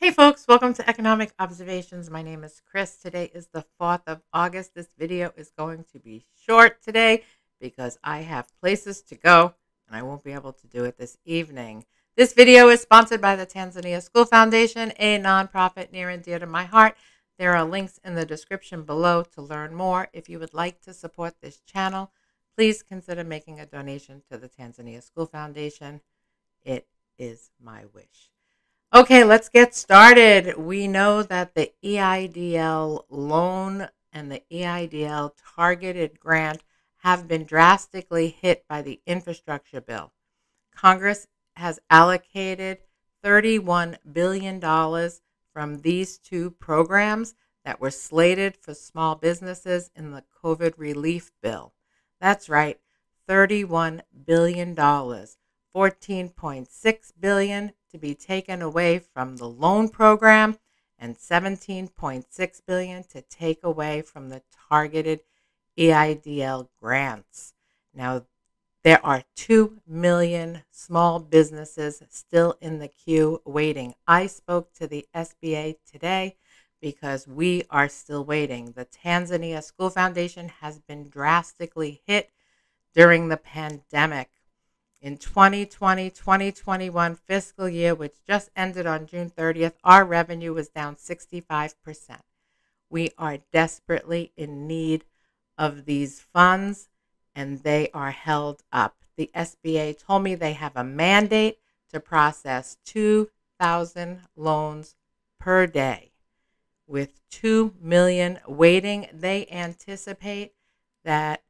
Hey folks, welcome to Economic Observations. My name is Chris. Today is the 4th of August. This video is going to be short today because I have places to go and I won't be able to do it this evening. This video is sponsored by the Tanzania School Foundation, a nonprofit near and dear to my heart. There are links in the description below to learn more. If you would like to support this channel, please consider making a donation to the Tanzania School Foundation. It is my wish. Okay, let's get started. We know that the EIDL loan and the EIDL targeted grant have been drastically hit by the infrastructure bill. Congress has allocated $31 billion from these two programs that were slated for small businesses in the COVID relief bill. That's right, $31 billion. $14.6 billion to be taken away from the loan program and $17.6 billion to take away from the targeted EIDL grants. Now, there are 2 million small businesses still in the queue waiting. I spoke to the SBA today because we are still waiting. The Tanzania School Foundation has been drastically hit during the pandemic. In 2020-2021 fiscal year, which just ended on June 30th, our revenue was down 65%. We are desperately in need of these funds, and they are held up. The SBA told me they have a mandate to process 2,000 loans per day. With 2 million waiting, they anticipate that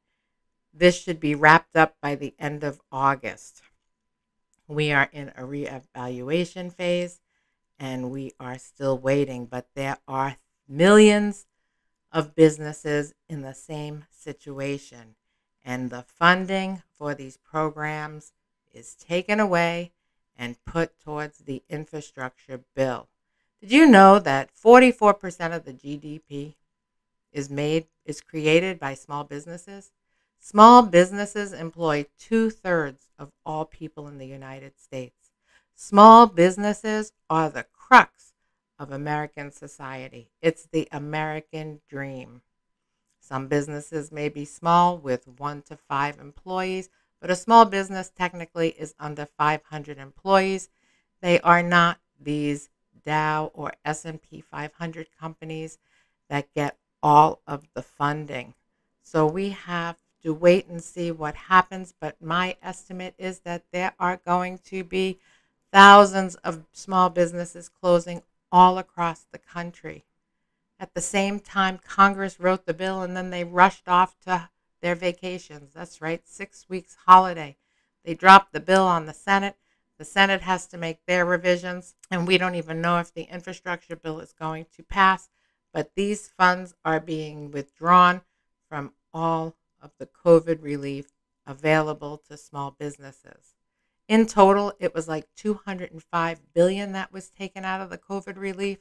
this should be wrapped up by the end of August. We are in a reevaluation phase and we are still waiting, but there are millions of businesses in the same situation. And the funding for these programs is taken away and put towards the infrastructure bill. Did you know that 44% of the GDP is created by small businesses? Small businesses employ 2/3 of all people in the United States. Small businesses are the crux of American society. It's the American dream. Some businesses may be small with 1 to 5 employees, but a small business technically is under 500 employees. They are not these Dow or S&P 500 companies that get all of the funding. So we have to wait and see what happens, but my estimate is that there are going to be thousands of small businesses closing all across the country. At the same time, Congress wrote the bill and then they rushed off to their vacations. That's right, 6 weeks holiday. They dropped the bill on the Senate. The Senate has to make their revisions, and we don't even know if the infrastructure bill is going to pass, but these funds are being withdrawn from all of the COVID relief available to small businesses. In total, it was like $205 billion that was taken out of the COVID relief.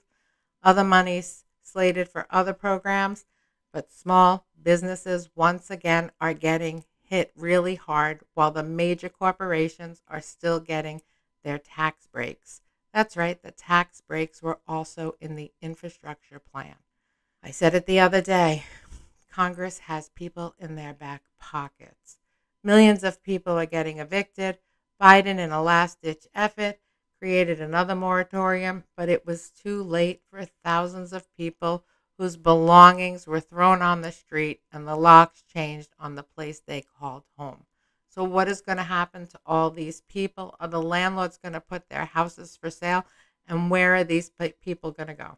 Other monies slated for other programs, but small businesses once again are getting hit really hard while the major corporations are still getting their tax breaks. That's right, the tax breaks were also in the infrastructure plan. I said it the other day. Congress has people in their back pockets. Millions of people are getting evicted. Biden, in a last-ditch effort, created another moratorium, but it was too late for thousands of people whose belongings were thrown on the street and the locks changed on the place they called home. So what is going to happen to all these people? Are the landlords going to put their houses for sale? And where are these people going to go?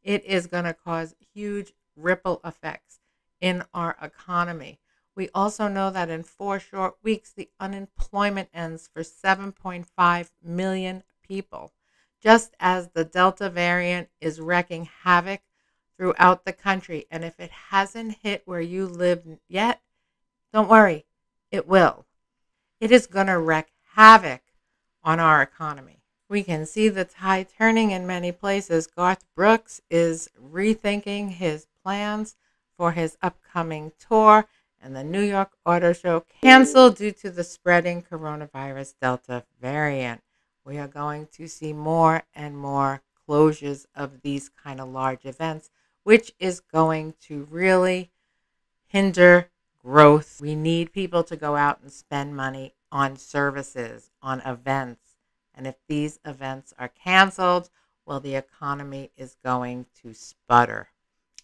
It is going to cause huge ripple effects in our economy. We also know that in 4 short weeks, the unemployment ends for 7.5 million people, just as the Delta variant is wreaking havoc throughout the country. And if it hasn't hit where you live yet, don't worry, it will. It is going to wreak havoc on our economy. We can see the tide turning in many places. Garth Brooks is rethinking his plans for his upcoming tour, and the New York Auto Show canceled due to the spreading coronavirus Delta variant. We are going to see more and more closures of these kind of large events, which is going to really hinder growth. We need people to go out and spend money on services, on events. And if these events are canceled, well, the economy is going to sputter.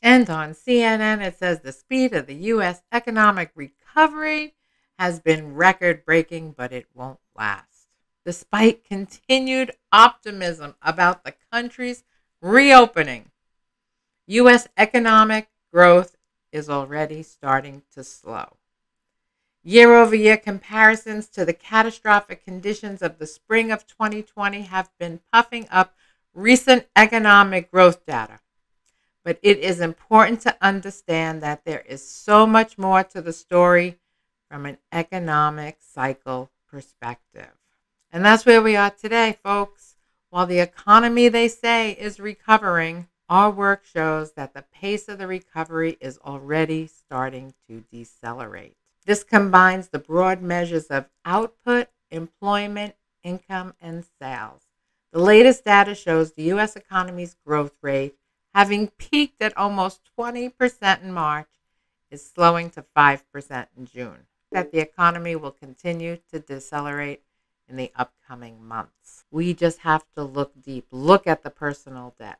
And on CNN, it says the speed of the U.S. economic recovery has been record-breaking, but it won't last. Despite continued optimism about the country's reopening, U.S. economic growth is already starting to slow. Year-over-year comparisons to the catastrophic conditions of the spring of 2020 have been puffing up recent economic growth data. But it is important to understand that there is so much more to the story from an economic cycle perspective. And that's where we are today, folks. While the economy, they say, is recovering, our work shows that the pace of the recovery is already starting to decelerate. This combines the broad measures of output, employment, income, and sales. The latest data shows the U.S. economy's growth rate, having peaked at almost 20% in March, is slowing to 5% in June. That the economy will continue to decelerate in the upcoming months. We just have to look deep. Look at the personal debt.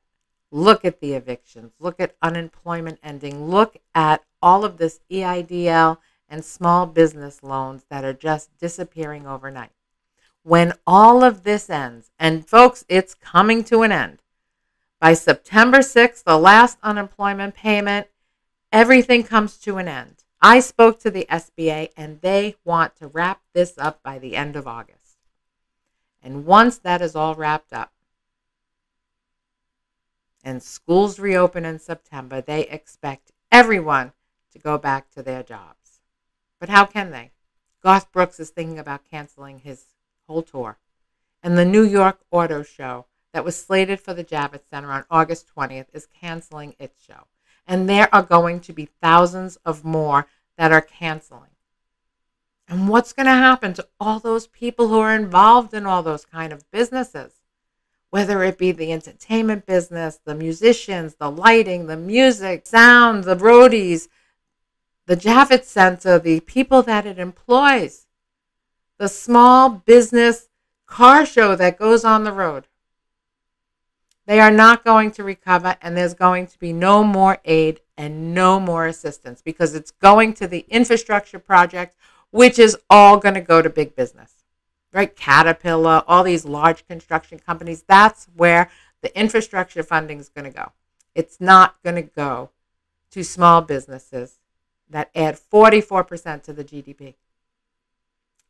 Look at the evictions. Look at unemployment ending. Look at all of this EIDL and small business loans that are just disappearing overnight. When all of this ends, and folks, it's coming to an end, by September 6th, the last unemployment payment, everything comes to an end. I spoke to the SBA, and they want to wrap this up by the end of August. And once that is all wrapped up, and schools reopen in September, they expect everyone to go back to their jobs. But how can they? Garth Brooks is thinking about canceling his whole tour. And the New York Auto Show that was slated for the Javits Center on August 20th is canceling its show. And there are going to be thousands of more that are canceling. And what's going to happen to all those people who are involved in all those kind of businesses? Whether it be the entertainment business, the musicians, the lighting, the music, sound, the roadies, the Javits Center, the people that it employs, the small business car show that goes on the road. They are not going to recover, and there's going to be no more aid and no more assistance because it's going to the infrastructure project, which is all going to go to big business, right? Caterpillar, all these large construction companies, that's where the infrastructure funding is going to go. It's not going to go to small businesses that add 44% to the GDP.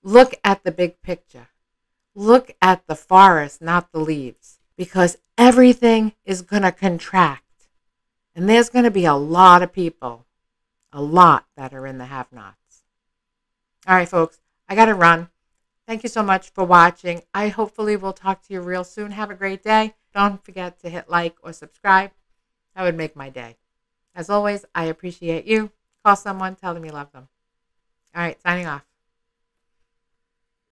Look at the big picture. Look at the forest, not the leaves, because everything is going to contract. And there's going to be a lot of people, a lot that are in the have-nots. All right, folks, I got to run. Thank you so much for watching. I hopefully will talk to you real soon. Have a great day. Don't forget to hit like or subscribe. That would make my day. As always, I appreciate you. Call someone, tell them you love them. All right, signing off.